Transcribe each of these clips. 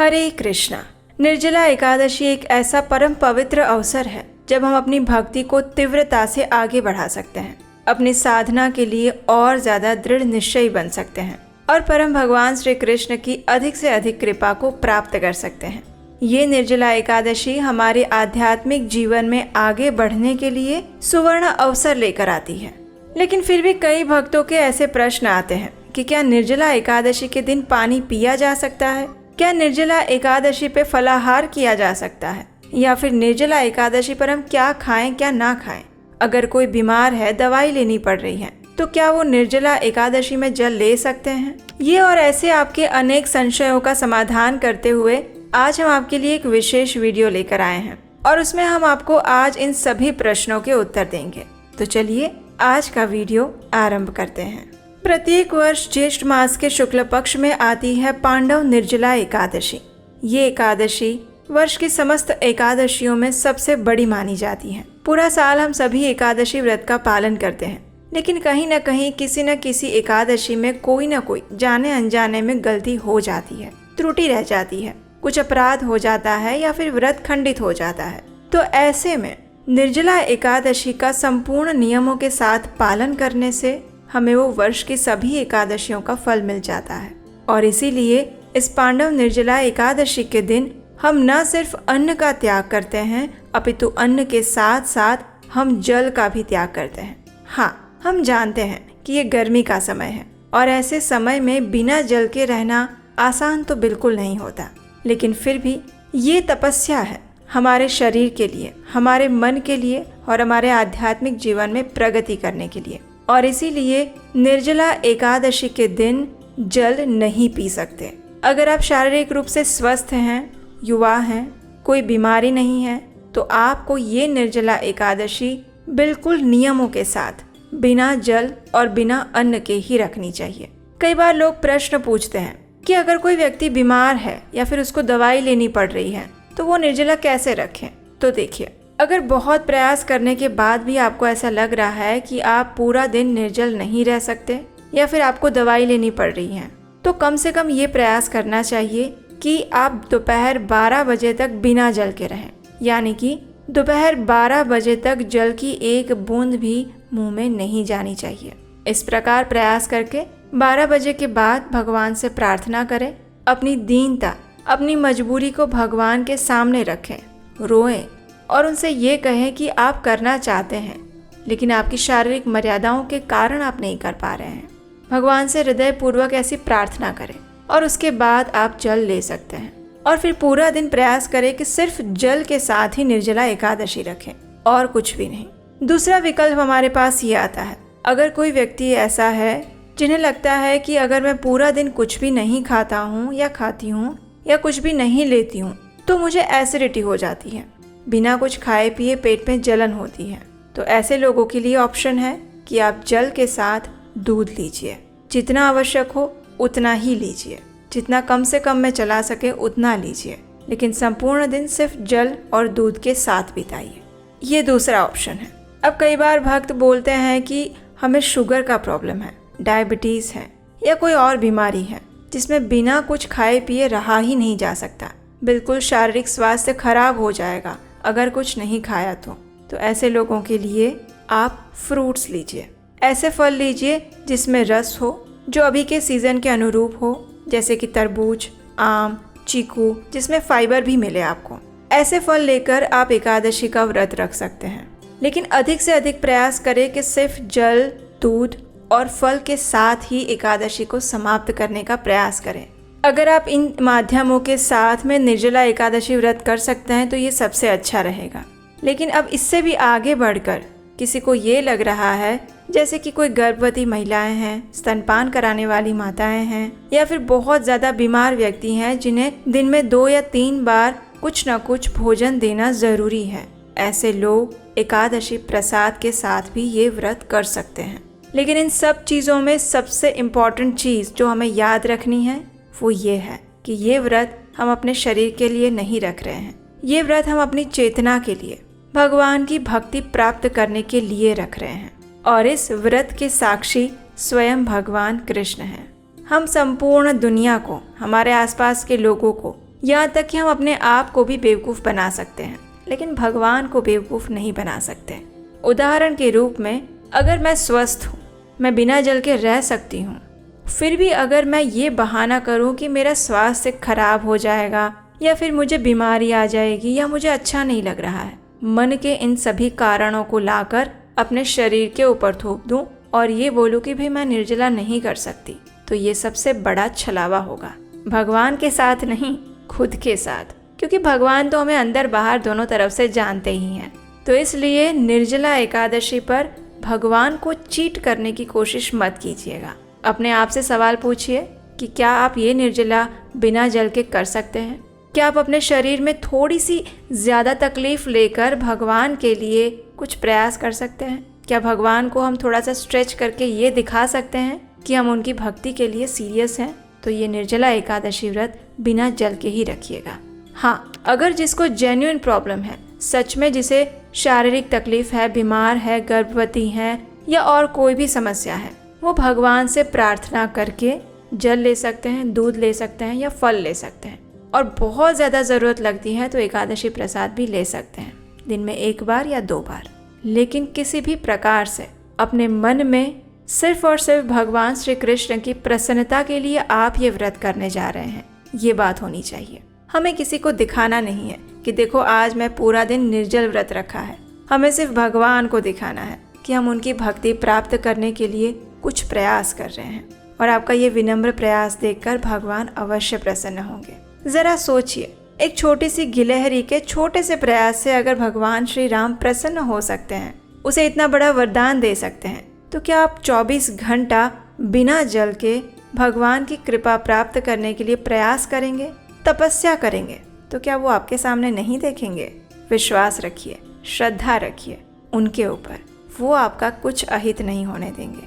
हरे कृष्णा। निर्जला एकादशी एक ऐसा परम पवित्र अवसर है जब हम अपनी भक्ति को तीव्रता से आगे बढ़ा सकते हैं, अपनी साधना के लिए और ज्यादा दृढ़ निश्चयी बन सकते हैं और परम भगवान श्री कृष्ण की अधिक से अधिक कृपा को प्राप्त कर सकते हैं। ये निर्जला एकादशी हमारे आध्यात्मिक जीवन में आगे बढ़ने के लिए सुवर्ण अवसर लेकर आती है। लेकिन फिर भी कई भक्तों के ऐसे प्रश्न आते हैं कि क्या निर्जला एकादशी के दिन पानी पिया जा सकता है, क्या निर्जला एकादशी पे फलाहार किया जा सकता है, या फिर निर्जला एकादशी पर हम क्या खाएं क्या ना खाएं। अगर कोई बीमार है, दवाई लेनी पड़ रही है, तो क्या वो निर्जला एकादशी में जल ले सकते हैं। ये और ऐसे आपके अनेक संशयों का समाधान करते हुए आज हम आपके लिए एक विशेष वीडियो लेकर आए हैं और उसमें हम आपको आज इन सभी प्रश्नों के उत्तर देंगे। तो चलिए आज का वीडियो आरंभ करते हैं। प्रत्येक वर्ष ज्येष्ठ मास के शुक्ल पक्ष में आती है पांडव निर्जला एकादशी। ये एकादशी वर्ष की समस्त एकादशियों में सबसे बड़ी मानी जाती है। पूरा साल हम सभी एकादशी व्रत का पालन करते हैं, लेकिन कहीं न कहीं किसी न किसी एकादशी में कोई न कोई जाने अनजाने में गलती हो जाती है, त्रुटि रह जाती है, कुछ अपराध हो जाता है या फिर व्रत खंडित हो जाता है। तो ऐसे में निर्जला एकादशी का संपूर्ण नियमों के साथ पालन करने से हमें वो वर्ष की सभी एकादशियों का फल मिल जाता है। और इसीलिए इस पांडव निर्जला एकादशी के दिन हम न सिर्फ अन्न का त्याग करते हैं, अपितु अन्न के साथ साथ हम जल का भी त्याग करते हैं। हाँ, हम जानते हैं कि ये गर्मी का समय है और ऐसे समय में बिना जल के रहना आसान तो बिल्कुल नहीं होता, लेकिन फिर भी ये तपस्या है हमारे शरीर के लिए, हमारे मन के लिए और हमारे आध्यात्मिक जीवन में प्रगति करने के लिए। और इसीलिए निर्जला एकादशी के दिन जल नहीं पी सकते। अगर आप शारीरिक रूप से स्वस्थ हैं, युवा हैं, कोई बीमारी नहीं है, तो आपको ये निर्जला एकादशी बिल्कुल नियमों के साथ बिना जल और बिना अन्न के ही रखनी चाहिए। कई बार लोग प्रश्न पूछते हैं कि अगर कोई व्यक्ति बीमार है या फिर उसको दवाई लेनी पड़ रही है तो वो निर्जला कैसे रखें। तो देखिए, अगर बहुत प्रयास करने के बाद भी आपको ऐसा लग रहा है कि आप पूरा दिन निर्जल नहीं रह सकते या फिर आपको दवाई लेनी पड़ रही है, तो कम से कम ये प्रयास करना चाहिए कि आप दोपहर 12 बजे तक बिना जल के रहें। यानी कि दोपहर 12 बजे तक जल की एक बूंद भी मुंह में नहीं जानी चाहिए। इस प्रकार प्रयास करके 12 बजे के बाद भगवान से प्रार्थना करें, अपनी दीनता, अपनी मजबूरी को भगवान के सामने रखें, रोएं और उनसे ये कहें कि आप करना चाहते हैं लेकिन आपकी शारीरिक मर्यादाओं के कारण आप नहीं कर पा रहे हैं। भगवान से हृदय पूर्वक ऐसी प्रार्थना करें और उसके बाद आप जल ले सकते हैं। और फिर पूरा दिन प्रयास करें कि सिर्फ जल के साथ ही निर्जला एकादशी रखें और कुछ भी नहीं। दूसरा विकल्प हमारे पास ये आता है, अगर कोई व्यक्ति ऐसा है जिन्हें लगता है कि अगर मैं पूरा दिन कुछ भी नहीं खाता हूँ या खाती हूँ या कुछ भी नहीं लेती हूँ तो मुझे एसिडिटी हो जाती है, बिना कुछ खाए पिए पेट में जलन होती है, तो ऐसे लोगों के लिए ऑप्शन है कि आप जल के साथ दूध लीजिए। जितना आवश्यक हो उतना ही लीजिए, जितना कम से कम में चला सके उतना लीजिए, लेकिन संपूर्ण दिन सिर्फ जल और दूध के साथ बिताइए। ये दूसरा ऑप्शन है। अब कई बार भक्त बोलते हैं कि हमें शुगर का प्रॉब्लम है, डायबिटीज़ है या कोई और बीमारी है जिसमें बिना कुछ खाए पिए रहा ही नहीं जा सकता, बिल्कुल शारीरिक स्वास्थ्य खराब हो जाएगा अगर कुछ नहीं खाया तो ऐसे लोगों के लिए आप फ्रूट्स लीजिए। ऐसे फल लीजिए जिसमें रस हो, जो अभी के सीज़न के अनुरूप हो, जैसे कि तरबूज, आम, चीकू, जिसमें फाइबर भी मिले आपको। ऐसे फल लेकर आप एकादशी का व्रत रख सकते हैं, लेकिन अधिक से अधिक प्रयास करें कि सिर्फ जल, दूध और फल के साथ ही एकादशी को समाप्त करने का प्रयास करें। अगर आप इन माध्यमों के साथ में निर्जला एकादशी व्रत कर सकते हैं तो ये सबसे अच्छा रहेगा। लेकिन अब इससे भी आगे बढ़कर किसी को ये लग रहा है, जैसे कि कोई गर्भवती महिलाएं हैं, स्तनपान कराने वाली माताएं हैं या फिर बहुत ज़्यादा बीमार व्यक्ति हैं जिन्हें दिन में 2 या 3 बार कुछ न कुछ भोजन देना ज़रूरी है, ऐसे लोग एकादशी प्रसाद के साथ भी ये व्रत कर सकते हैं। लेकिन इन सब चीज़ों में सबसे इम्पॉर्टेंट चीज़ जो हमें याद रखनी है वो ये है कि ये व्रत हम अपने शरीर के लिए नहीं रख रहे हैं, ये व्रत हम अपनी चेतना के लिए, भगवान की भक्ति प्राप्त करने के लिए रख रहे हैं। और इस व्रत के साक्षी स्वयं भगवान कृष्ण हैं। हम संपूर्ण दुनिया को, हमारे आसपास के लोगों को यहाँ तक कि हम अपने आप को भी बेवकूफ़ बना सकते हैं, लेकिन भगवान को बेवकूफ़ नहीं बना सकते। उदाहरण के रूप में, अगर मैं स्वस्थ हूँ, मैं बिना जल के रह सकती हूँ, फिर भी अगर मैं ये बहाना करूँ कि मेरा स्वास्थ्य खराब हो जाएगा या फिर मुझे बीमारी आ जाएगी या मुझे अच्छा नहीं लग रहा है, मन के इन सभी कारणों को लाकर अपने शरीर के ऊपर थोप दूँ और ये बोलूँ कि भाई मैं निर्जला नहीं कर सकती, तो ये सबसे बड़ा छलावा होगा। भगवान के साथ नहीं, खुद के साथ, क्योंकि भगवान तो हमें अंदर बाहर दोनों तरफ से जानते ही हैं। तो इसलिए निर्जला एकादशी पर भगवान को चीट करने की कोशिश मत कीजिएगा। अपने आप से सवाल पूछिए कि क्या आप ये निर्जला बिना जल के कर सकते हैं? क्या आप अपने शरीर में थोड़ी सी ज़्यादा तकलीफ लेकर भगवान के लिए कुछ प्रयास कर सकते हैं? क्या भगवान को हम थोड़ा सा स्ट्रेच करके ये दिखा सकते हैं कि हम उनकी भक्ति के लिए सीरियस हैं? तो ये निर्जला एकादशी व्रत बिना जल के ही रखिएगा। हाँ, अगर जिसको जेन्युइन प्रॉब्लम है, सच में जिसे शारीरिक तकलीफ है, बीमार है, गर्भवती है या और कोई भी समस्या है, वो भगवान से प्रार्थना करके जल ले सकते हैं, दूध ले सकते हैं या फल ले सकते हैं। और बहुत ज़्यादा ज़रूरत लगती है तो एकादशी प्रसाद भी ले सकते हैं, दिन में 1 बार या 2 बार। लेकिन किसी भी प्रकार से अपने मन में सिर्फ और सिर्फ भगवान श्री कृष्ण की प्रसन्नता के लिए आप ये व्रत करने जा रहे हैं, ये बात होनी चाहिए। हमें किसी को दिखाना नहीं है कि देखो आज मैं पूरा दिन निर्जल व्रत रखा है। हमें सिर्फ भगवान को दिखाना है कि हम उनकी भक्ति प्राप्त करने के लिए कुछ प्रयास कर रहे हैं, और आपका ये विनम्र प्रयास देखकर भगवान अवश्य प्रसन्न होंगे। ज़रा सोचिए, एक छोटी सी गिलहरी के छोटे से प्रयास से अगर भगवान श्री राम प्रसन्न हो सकते हैं, उसे इतना बड़ा वरदान दे सकते हैं, तो क्या आप 24 घंटा बिना जल के भगवान की कृपा प्राप्त करने के लिए प्रयास करेंगे, तपस्या करेंगे, तो क्या वो आपके सामने नहीं देखेंगे? विश्वास रखिए, श्रद्धा रखिए उनके ऊपर, वो आपका कुछ अहित नहीं होने देंगे।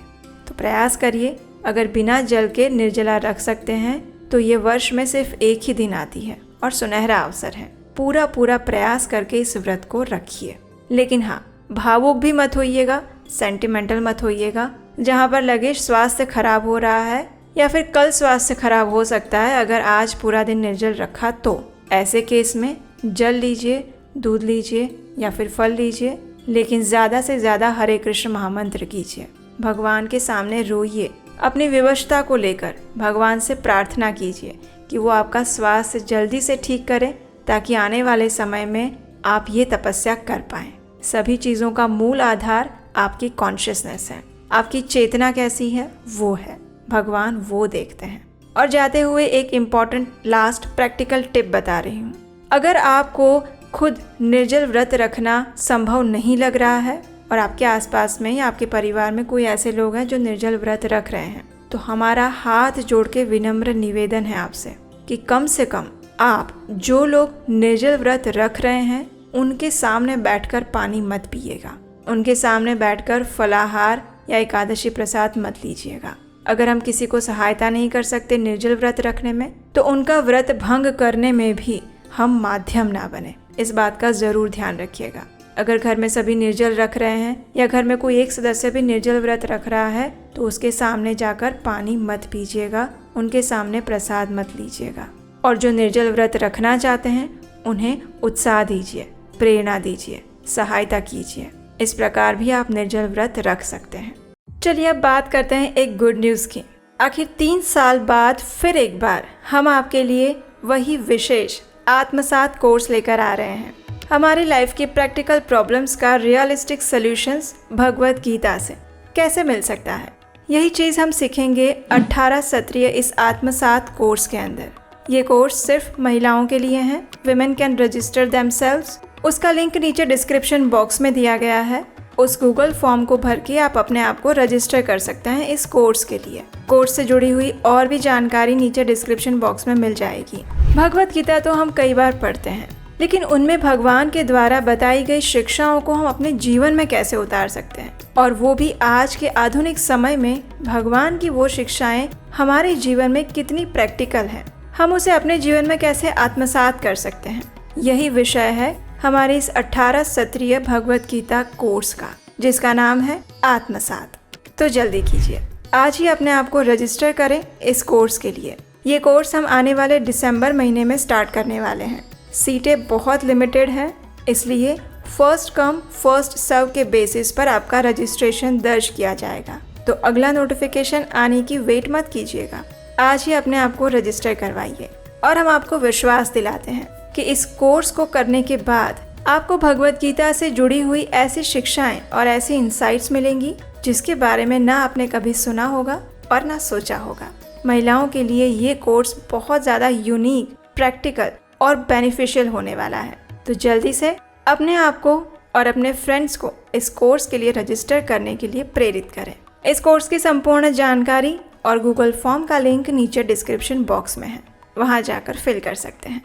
तो प्रयास करिए। अगर बिना जल के निर्जला रख सकते हैं तो ये वर्ष में सिर्फ एक ही दिन आती है और सुनहरा अवसर है। पूरा प्रयास करके इस व्रत को रखिए। लेकिन हाँ, भावुक भी मत होइएगा, सेंटिमेंटल मत होइएगा। जहाँ पर लगे स्वास्थ्य खराब हो रहा है या फिर कल स्वास्थ्य खराब हो सकता है अगर आज पूरा दिन निर्जल रखा, तो ऐसे केस में जल लीजिए, दूध लीजिए या फिर फल लीजिए, लेकिन ज़्यादा से ज़्यादा हरे कृष्ण महामंत्र कीजिए। भगवान के सामने रोइए, अपनी विवशता को लेकर भगवान से प्रार्थना कीजिए कि वो आपका स्वास्थ्य जल्दी से ठीक करें, ताकि आने वाले समय में आप ये तपस्या कर पाएं। सभी चीज़ों का मूल आधार आपकी कॉन्शियसनेस है, आपकी चेतना कैसी है वो है, भगवान वो देखते हैं। और जाते हुए एक इम्पॉर्टेंट लास्ट प्रैक्टिकल टिप बता रही हूँ। अगर आपको खुद निर्जल व्रत रखना संभव नहीं लग रहा है और आपके आसपास में या आपके परिवार में कोई ऐसे लोग हैं जो निर्जल व्रत रख रहे हैं, तो हमारा हाथ जोड़ के विनम्र निवेदन है आपसे कि कम से कम आप जो लोग निर्जल व्रत रख रहे हैं उनके सामने बैठकर पानी मत पिएगा, उनके सामने बैठकर फलाहार या एकादशी प्रसाद मत लीजिएगा। अगर हम किसी को सहायता नहीं कर सकते निर्जल व्रत रखने में, तो उनका व्रत भंग करने में भी हम माध्यम ना बने, इस बात का ज़रूर ध्यान रखिएगा। अगर घर में सभी निर्जल रख रहे हैं या घर में कोई एक सदस्य भी निर्जल व्रत रख रहा है, तो उसके सामने जाकर पानी मत पीजिएगा, उनके सामने प्रसाद मत लीजिएगा। और जो निर्जल व्रत रखना चाहते हैं उन्हें उत्साह दीजिए, प्रेरणा दीजिए, सहायता कीजिए। इस प्रकार भी आप निर्जल व्रत रख सकते हैं। चलिए अब बात करते हैं एक गुड न्यूज़ की। आखिर 3 साल बाद फिर एक बार हम आपके लिए वही विशेष आत्मसात कोर्स लेकर आ रहे हैं। हमारी लाइफ की प्रैक्टिकल प्रॉब्लम्स का रियलिस्टिक सॉल्यूशंस भगवत गीता से कैसे मिल सकता है, यही चीज़ हम सीखेंगे 18 सत्रीय इस आत्मसात कोर्स के अंदर। ये कोर्स सिर्फ महिलाओं के लिए है। Women can register themselves. उसका लिंक नीचे डिस्क्रिप्शन बॉक्स में दिया गया है। उस गूगल फॉर्म को भर के आप अपने आप को रजिस्टर कर सकते हैं इस कोर्स के लिए। कोर्स से जुड़ी हुई और भी जानकारी नीचे डिस्क्रिप्शन बॉक्स में मिल जाएगी। भगवत गीता तो हम कई बार पढ़ते हैं, लेकिन उनमें भगवान के द्वारा बताई गई शिक्षाओं को हम अपने जीवन में कैसे उतार सकते हैं, और वो भी आज के आधुनिक समय में भगवान की वो शिक्षाएं हमारे जीवन में कितनी प्रैक्टिकल हैं, हम उसे अपने जीवन में कैसे आत्मसात कर सकते हैं। यही विषय है हमारे इस 18 सत्रीय भगवत गीता कोर्स का, जिसका नाम है आत्मसात। तो जल्दी कीजिए, आज ही अपने आप को रजिस्टर करें इस कोर्स के लिए। ये कोर्स हम आने वाले दिसंबर महीने में स्टार्ट करने वाले हैं। सीटें बहुत लिमिटेड हैं, इसलिए फर्स्ट कम फर्स्ट सर्व के बेसिस पर आपका रजिस्ट्रेशन दर्ज किया जाएगा। तो अगला नोटिफिकेशन आने की वेट मत कीजिएगा, आज ही अपने आप को रजिस्टर करवाइए। और हम आपको विश्वास दिलाते हैं कि इस कोर्स को करने के बाद आपको भगवत गीता से जुड़ी हुई ऐसी शिक्षाएं और ऐसी इंसाइट्स मिलेंगी जिसके बारे में ना आपने कभी सुना होगा और ना सोचा होगा। महिलाओं के लिए ये कोर्स बहुत ज़्यादा यूनिक, प्रैक्टिकल और बेनिफिशियल होने वाला है। तो जल्दी से अपने आप को और अपने फ्रेंड्स को इस कोर्स के लिए रजिस्टर करने के लिए प्रेरित करें। इस कोर्स की संपूर्ण जानकारी और गूगल फॉर्म का लिंक नीचे डिस्क्रिप्शन बॉक्स में है, वहां जाकर फिल कर सकते हैं।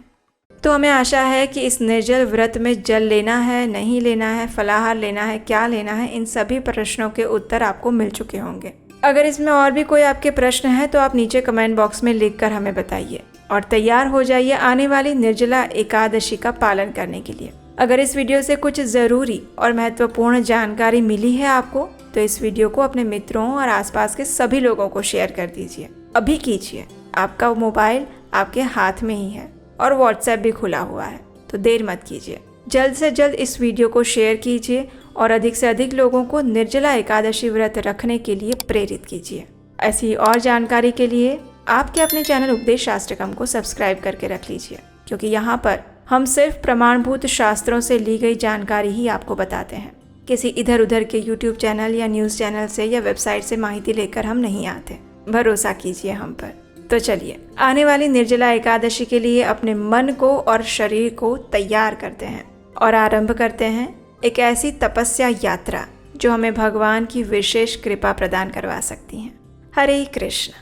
तो हमें आशा है कि इस निर्जल व्रत में जल लेना है, नहीं लेना है, फलाहार लेना है, क्या लेना है, इन सभी प्रश्नों के उत्तर आपको मिल चुके होंगे। अगर इसमें और भी कोई आपके प्रश्न हैं तो आप नीचे कमेंट बॉक्स में लिखकर हमें बताइए और तैयार हो जाइए आने वाली निर्जला एकादशी का पालन करने के लिए। अगर इस वीडियो से कुछ ज़रूरी और महत्वपूर्ण जानकारी मिली है आपको तो इस वीडियो को अपने मित्रों और आसपास के सभी लोगों को शेयर कर दीजिए। अभी कीजिए, आपका मोबाइल आपके हाथ में ही है और व्हाट्सएप भी खुला हुआ है, तो देर मत कीजिए। जल्द से जल्द इस वीडियो को शेयर कीजिए और अधिक से अधिक लोगों को निर्जला एकादशी व्रत रखने के लिए प्रेरित कीजिए। ऐसी और जानकारी के लिए आपके अपने चैनल उपदेश शास्त्रकम को सब्सक्राइब करके रख लीजिए, क्योंकि यहाँ पर हम सिर्फ प्रमाणभूत शास्त्रों से ली गई जानकारी ही आपको बताते हैं। किसी इधर उधर के यूट्यूब चैनल या न्यूज़ चैनल से या वेबसाइट से माहिती लेकर हम नहीं आते, भरोसा कीजिए हम पर। तो चलिए आने वाली निर्जला एकादशी के लिए अपने मन को और शरीर को तैयार करते हैं और आरंभ करते हैं एक ऐसी तपस्या यात्रा जो हमें भगवान की विशेष कृपा प्रदान करवा सकती है। हरे कृष्ण।